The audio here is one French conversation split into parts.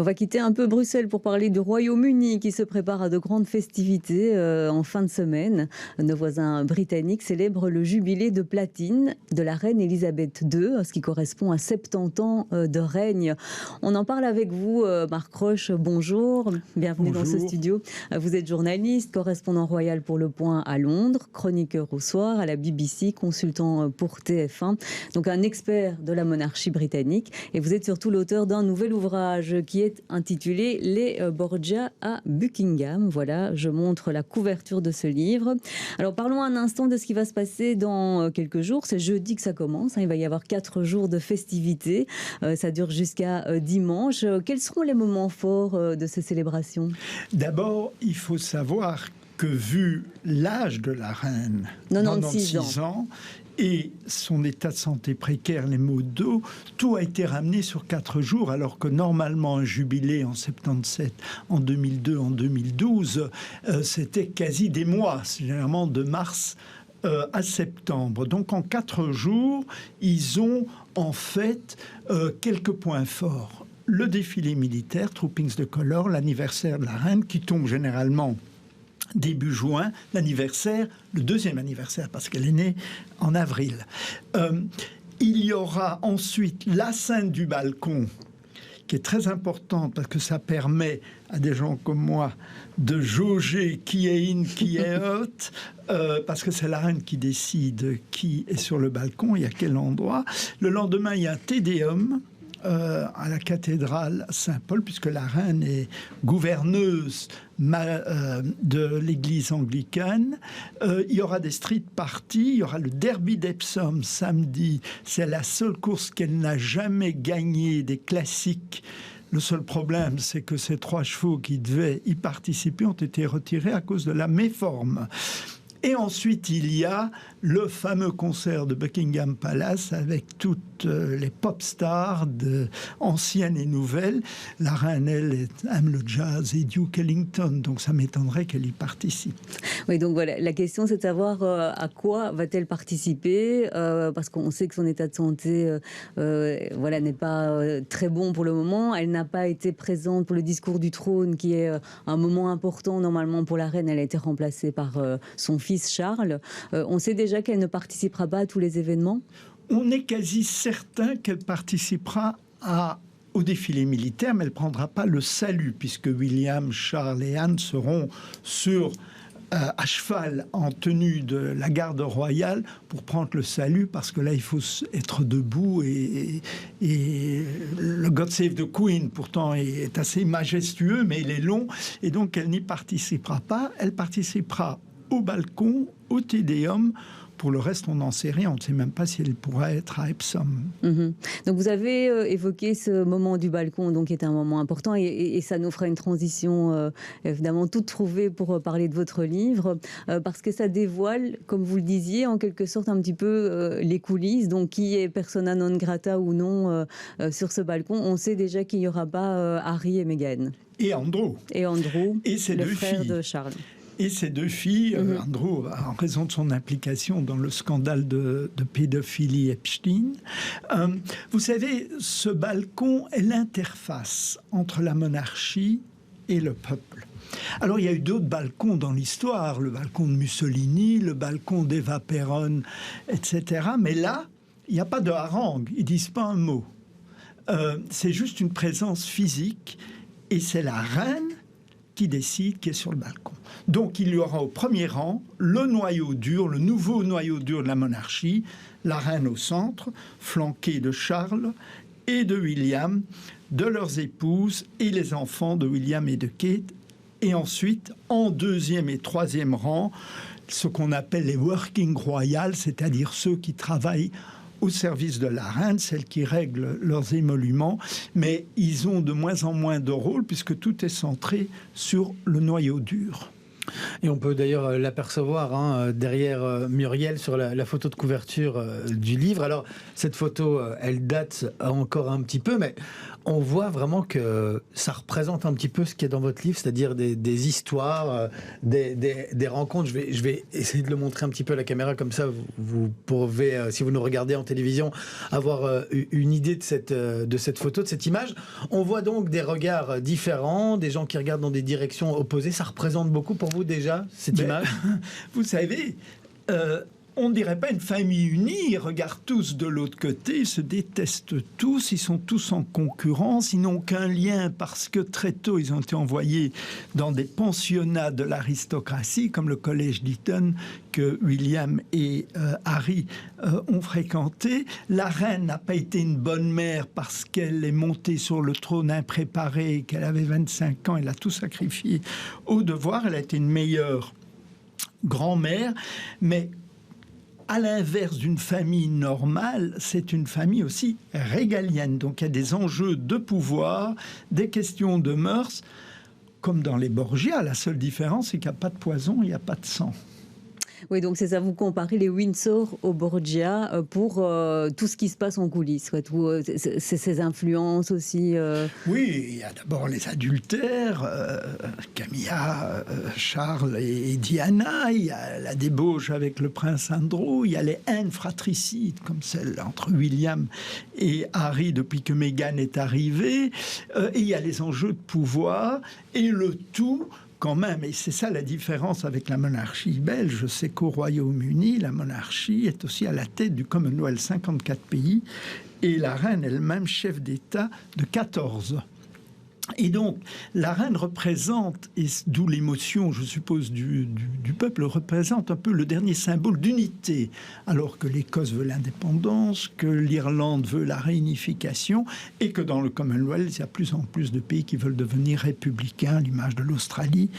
on va quitter un peu Bruxelles pour parler du Royaume-Uni qui se prépare à de grandes festivités en fin de semaine. Nos voisins britanniques célèbrent le jubilé de platine de la reine Elisabeth II, ce qui correspond à 70 ans de règne. On en parle avec vous, Marc Roche. Bonjour, bienvenue dans ce studio. Vous êtes journaliste, correspondant royal pour Le Point à Londres, chroniqueur au soir à la BBC, consultant pour TF1, donc un expert de la monarchie britannique. Et vous êtes surtout l'auteur d'un nouvel ouvrage qui est intitulé « Les Borgia à Buckingham ». Voilà, je montre la couverture de ce livre. Alors parlons un instant de ce qui va se passer dans quelques jours. C'est jeudi que ça commence. Il va y avoir 4 jours de festivités. Ça dure jusqu'à dimanche. Quels seront les moments forts de ces célébrations? D'abord, il faut savoir que vu l'âge de la reine, 96 ans, et son état de santé précaire, les maux de dos, tout a été ramené sur 4 jours, alors que normalement un jubilé en 77, en 2002, en 2012, c'était quasi des mois, généralement de mars à septembre. Donc en 4 jours, ils ont en fait quelques points forts. Le défilé militaire, Troopings de Colour, l'anniversaire de la reine, qui tombe généralement début juin, l'anniversaire, le 2e anniversaire, parce qu'elle est née en avril. Il y aura ensuite la scène du balcon, qui est très importante, parce que ça permet à des gens comme moi de jauger qui est in, qui est out, parce que c'est la reine qui décide qui est sur le balcon et à quel endroit. Le lendemain, il y a un Te Deum, à la cathédrale Saint-Paul, puisque la reine est gouverneuse de l'église anglicane. Il y aura des street parties, il y aura le derby d'Epsom samedi. C'est la seule course qu'elle n'a jamais gagnée des classiques. Le seul problème, c'est que ces 3 chevaux qui devaient y participer ont été retirés à cause de la méforme. Et ensuite, il y a le fameux concert de Buckingham Palace avec toutes les pop stars anciennes et nouvelles. La reine, elle, aime le jazz et Duke Ellington, donc ça m'étonnerait qu'elle y participe. Oui, donc voilà, la question c'est de savoir à quoi va-t-elle participer, parce qu'on sait que son état de santé n'est pas très bon pour le moment. Elle n'a pas été présente pour le discours du trône, qui est un moment important normalement pour la reine. Elle a été remplacée par son fils Charles. On sait déjà qu'elle ne participera pas à tous les événements? On est quasi certain qu'elle participera au défilé militaire, mais elle ne prendra pas le salut, puisque William, Charles et Anne seront à cheval en tenue de la garde royale pour prendre le salut, parce que là, il faut être debout et le God Save the Queen, pourtant, est assez majestueux, mais il est long, et donc elle n'y participera pas. Elle participera au balcon, au Te Deum. Pour le reste, on n'en sait rien. On ne sait même pas si elle pourra être à Epsom. Donc vous avez évoqué ce moment du balcon, donc qui est un moment important, et ça nous fera une transition évidemment toute trouvée pour parler de votre livre, parce que ça dévoile, comme vous le disiez, en quelque sorte un petit peu les coulisses. Donc qui est persona non grata ou non sur ce balcon. On sait déjà qu'il n'y aura pas Harry et Meghan. Et Andrew. Et ses le 2 frère filles. de Charles. Et ces 2 filles, Andrew, en raison de son implication dans le scandale de pédophilie Epstein. Vous savez, ce balcon est l'interface entre la monarchie et le peuple. Alors, il y a eu d'autres balcons dans l'histoire, le balcon de Mussolini, le balcon d'Eva Perón, etc. Mais là, il n'y a pas de harangue, ils ne disent pas un mot. C'est juste une présence physique, et c'est la reine qui décide qui est sur le balcon. Donc il y aura au premier rang le noyau dur, le nouveau noyau dur de la monarchie, la reine au centre, flanquée de Charles et de William, de leurs épouses et les enfants de William et de Kate. Et ensuite, en 2e et 3e rang, ce qu'on appelle les working royals, c'est-à-dire ceux qui travaillent au service de la reine, celles qui règlent leurs émoluments, mais ils ont de moins en moins de rôle puisque tout est centré sur le noyau dur. Et on peut d'ailleurs l'apercevoir derrière Muriel sur la photo de couverture du livre. Alors, cette photo, elle date encore un petit peu, mais on voit vraiment que ça représente un petit peu ce qu'il y a dans votre livre, c'est-à-dire des histoires, des rencontres. Je vais essayer de le montrer un petit peu à la caméra, comme ça vous pouvez, si vous nous regardez en télévision, avoir une idée de cette photo, de cette image. On voit donc des regards différents, des gens qui regardent dans des directions opposées. Ça représente beaucoup pour vous déjà, cette image? Vous savez, on ne dirait pas une famille unie. Ils regardent tous de l'autre côté, ils se détestent tous, ils sont tous en concurrence, ils n'ont aucun lien parce que très tôt, ils ont été envoyés dans des pensionnats de l'aristocratie, comme le collège d'Eton, que William et Harry ont fréquenté. La reine n'a pas été une bonne mère parce qu'elle est montée sur le trône impréparée, qu'elle avait 25 ans, elle a tout sacrifié au devoir. Elle a été une meilleure grand-mère, mais à l'inverse d'une famille normale, c'est une famille aussi régalienne. Donc il y a des enjeux de pouvoir, des questions de mœurs, comme dans les Borgia. La seule différence, c'est qu'il n'y a pas de poison, il n'y a pas de sang. Oui, donc c'est ça, vous comparez les Windsor aux Borgia pour tout ce qui se passe en coulisses. C'est ces influences aussi. Oui, il y a d'abord les adultères, Camilla, Charles et Diana. Il y a la débauche avec le prince Andrew. Il y a les haines fratricides, comme celle entre William et Harry depuis que Meghan est arrivée. Et il y a les enjeux de pouvoir et le tout. Quand même, et c'est ça la différence avec la monarchie belge, c'est qu'au Royaume-Uni, la monarchie est aussi à la tête du Commonwealth, 54 pays, et la reine elle-même chef d'État de 14. Et donc, la reine représente, et d'où l'émotion, je suppose, du peuple, représente un peu le dernier symbole d'unité, alors que l'Écosse veut l'indépendance, que l'Irlande veut la réunification, et que dans le Commonwealth, il y a plus en plus de pays qui veulent devenir républicains, à l'image de l'Australie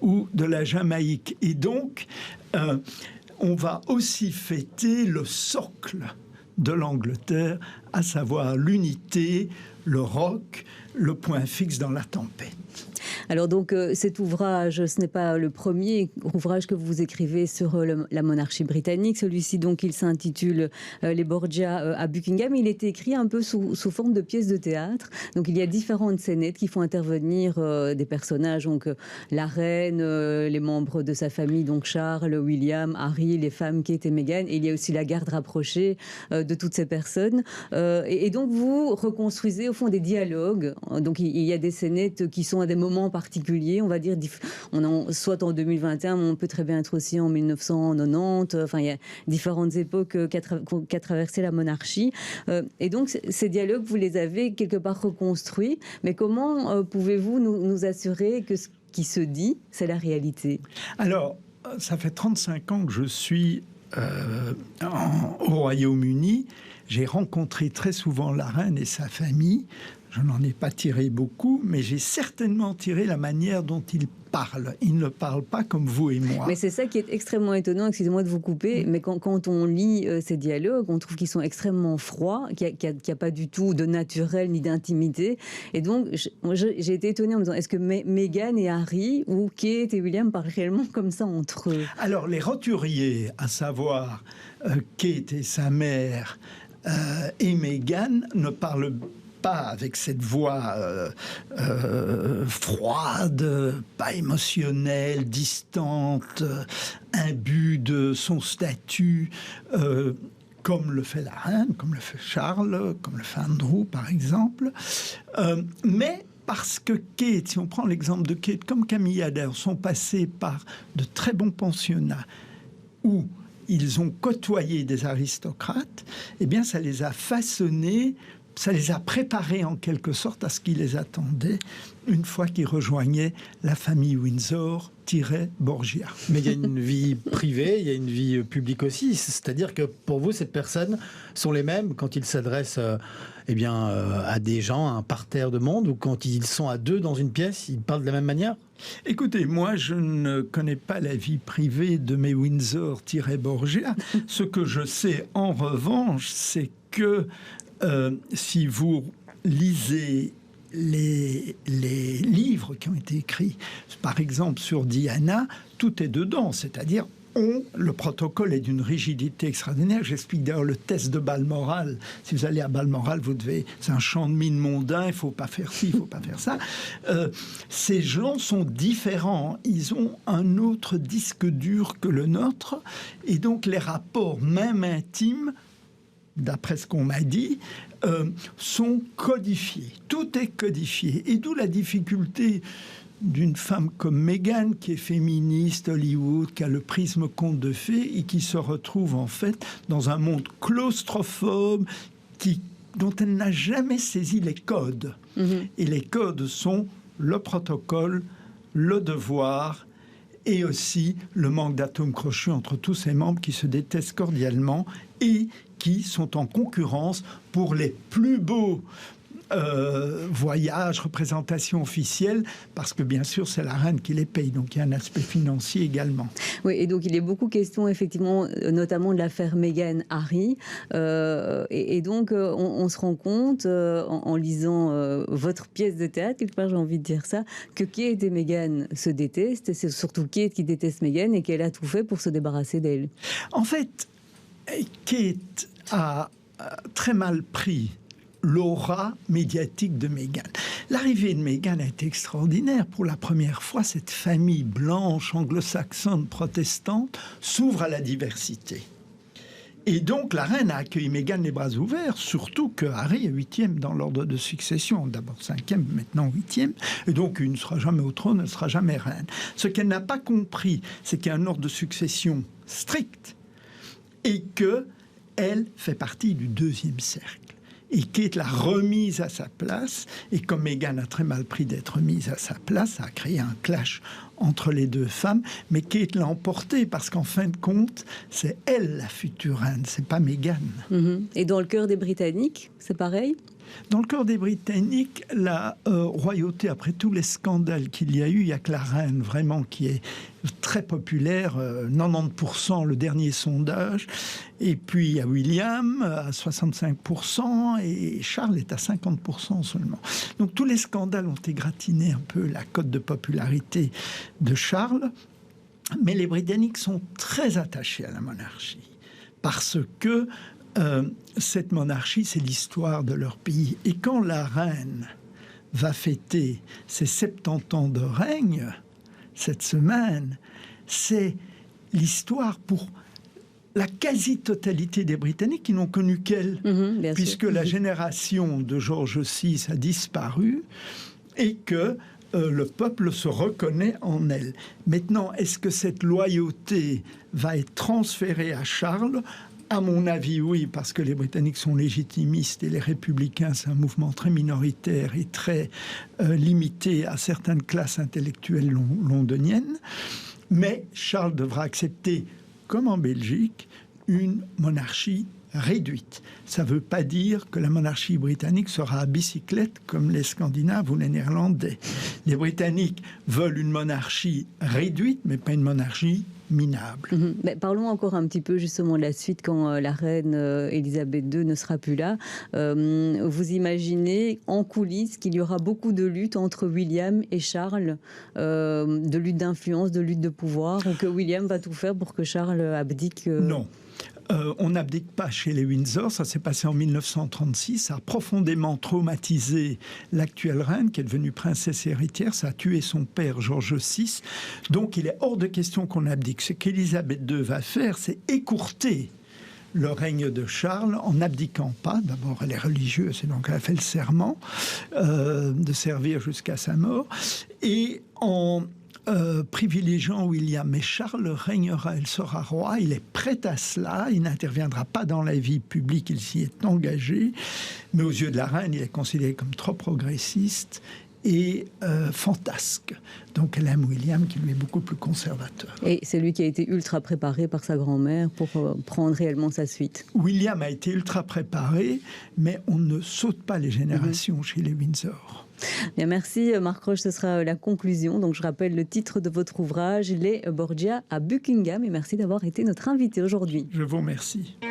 ou de la Jamaïque. Et donc, on va aussi fêter le socle de l'Angleterre, à savoir l'unité, le roc, le point fixe dans la tempête. Alors donc cet ouvrage, ce n'est pas le premier ouvrage que vous écrivez sur la monarchie britannique. Celui-ci donc il s'intitule Les Borgia à Buckingham. Il est écrit un peu sous forme de pièce de théâtre. Donc il y a différentes scénettes qui font intervenir des personnages, donc la reine, les membres de sa famille, donc Charles, William, Harry, les femmes Kate et Meghan. Et il y a aussi la garde rapprochée de toutes ces personnes. Et donc vous reconstruisez au fond des dialogues. Donc il y a des scénettes qui sont à des moments particuliers, on va dire, soit en 2021, mais on peut très bien être aussi en 1990. Enfin, il y a différentes époques qu'a traversé la monarchie. Et donc, ces dialogues, vous les avez quelque part reconstruits. Mais comment pouvez-vous nous assurer que ce qui se dit, c'est la réalité? Alors, ça fait 35 ans que je suis au Royaume-Uni. J'ai rencontré très souvent la reine et sa famille. Je n'en ai pas tiré beaucoup, mais j'ai certainement tiré la manière dont ils parlent. Ils ne parlent pas comme vous et moi. Mais c'est ça qui est extrêmement étonnant, excusez-moi de vous couper, mais quand on lit ces dialogues, on trouve qu'ils sont extrêmement froids, qu'il n'y a pas du tout de naturel ni d'intimité. Et donc, j'ai été étonnée en me disant, est-ce que Meghan et Harry ou Kate et William parlent réellement comme ça entre eux? Alors, les roturiers, à savoir Kate et sa mère et Meghan, ne parlent pas avec cette voix froide, pas émotionnelle, distante, imbue de son statut, comme le fait la reine, comme le fait Charles, comme le fait Andrew, par exemple. Mais parce que Kate, si on prend l'exemple de Kate, comme Camilla Adair, sont passés par de très bons pensionnats où ils ont côtoyé des aristocrates, eh bien, ça les a façonnés, ça les a préparés en quelque sorte à ce qui les attendait une fois qu'ils rejoignaient la famille Windsor-Borgia. Mais il y a une vie privée, il y a une vie publique aussi. C'est-à-dire que pour vous, ces personnes sont les mêmes quand ils s'adressent à des gens, à un parterre de monde, ou quand ils sont à deux dans une pièce, ils parlent de la même manière? Écoutez, moi, je ne connais pas la vie privée de mes Windsor-Borgia. Ce que je sais, en revanche, c'est que si vous lisez les livres livres qui ont été écrits. Par exemple, sur Diana, tout est dedans, c'est-à-dire le protocole est d'une rigidité extraordinaire. J'explique d'ailleurs le test de Balmoral. Si vous allez à Balmoral, c'est un champ de mine mondain, il ne faut pas faire ci, il ne faut pas faire ça. Ces gens sont différents. Ils ont un autre disque dur que le nôtre. Et donc les rapports, même intimes, d'après ce qu'on m'a dit, sont codifiés. Tout est codifié. Et d'où la difficulté d'une femme comme Meghan, qui est féministe, Hollywood, qui a le prisme conte de fées et qui se retrouve en fait dans un monde claustrophobe dont elle n'a jamais saisi les codes. Et les codes sont le protocole, le devoir et aussi le manque d'atomes crochus entre tous ses membres qui se détestent cordialement et qui sont en concurrence pour les plus beaux voyages, représentations officielles, parce que bien sûr c'est la reine qui les paye, donc il y a un aspect financier également. Oui, et donc il est beaucoup question effectivement, notamment de l'affaire Meghan-Harry, et donc on se rend compte en lisant votre pièce de théâtre, quelque part j'ai envie de dire ça, que Kate et Meghan se détestent, et c'est surtout Kate qui déteste Meghan et qu'elle a tout fait pour se débarrasser d'elle. En fait, Kate a très mal pris l'aura médiatique de Meghan. L'arrivée de Meghan a été extraordinaire. Pour la première fois, cette famille blanche, anglo-saxonne, protestante, s'ouvre à la diversité. Et donc, la reine a accueilli Meghan les bras ouverts, surtout que Harry est 8e dans l'ordre de succession. D'abord 5e, maintenant 8e. Et donc, il ne sera jamais au trône, elle ne sera jamais reine. Ce qu'elle n'a pas compris, c'est qu'il y a un ordre de succession strict et qu'elle fait partie du 2e cercle. Et Kate l'a remise à sa place. Et comme Meghan a très mal pris d'être mise à sa place, ça a créé un clash entre les deux femmes. Mais Kate l'a emporté parce qu'en fin de compte, c'est elle la future reine, c'est pas Meghan. Et dans le cœur des Britanniques, c'est pareil ? Dans le cœur des Britanniques, la royauté, après tous les scandales qu'il y a eu, il n'y a que la reine vraiment qui est très populaire, 90% le dernier sondage, et puis il y a William à 65% et Charles est à 50% seulement. Donc tous les scandales ont égratigné un peu la cote de popularité de Charles, mais les Britanniques sont très attachés à la monarchie parce que cette monarchie, c'est l'histoire de leur pays. Et quand la reine va fêter ses 70 ans de règne, cette semaine, c'est l'histoire pour la quasi-totalité des Britanniques qui n'ont connu qu'elle, puisque la génération de George VI a disparu et que le peuple se reconnaît en elle. Maintenant, est-ce que cette loyauté va être transférée à Charles ? À mon avis, oui, parce que les Britanniques sont légitimistes et les républicains, c'est un mouvement très minoritaire et très limité à certaines classes intellectuelles londoniennes. Mais Charles devra accepter, comme en Belgique, une monarchie réduite. Ça ne veut pas dire que la monarchie britannique sera à bicyclette comme les Scandinaves ou les Néerlandais. Les Britanniques veulent une monarchie réduite, mais pas une monarchie minable. Mais parlons encore un petit peu justement de la suite quand la reine Elisabeth II ne sera plus là. Vous imaginez en coulisses qu'il y aura beaucoup de luttes entre William et Charles, de lutte d'influence, de lutte de pouvoir, ou que William va tout faire pour que Charles abdique Non. On n'abdique pas chez les Windsor, ça s'est passé en 1936, ça a profondément traumatisé l'actuelle reine qui est devenue princesse héritière, ça a tué son père George VI, donc il est hors de question qu'on abdique. Ce qu'Élisabeth II va faire, c'est écourter le règne de Charles en n'abdiquant pas. D'abord, elle est religieuse et donc elle a fait le serment de servir jusqu'à sa mort, et en privilégiant William. Mais Charles régnera, il sera roi, il est prêt à cela, il n'interviendra pas dans la vie publique, il s'y est engagé, mais aux yeux de la reine, il est considéré comme trop progressiste et fantasque. Donc elle aime William qui lui est beaucoup plus conservateur. Et c'est lui qui a été ultra préparé par sa grand-mère pour prendre réellement sa suite. William a été ultra préparé, mais on ne saute pas les générations chez les Windsor. Bien, merci Marc Roche, ce sera la conclusion. Donc je rappelle le titre de votre ouvrage, Les Borgia à Buckingham, et merci d'avoir été notre invité aujourd'hui. Je vous remercie.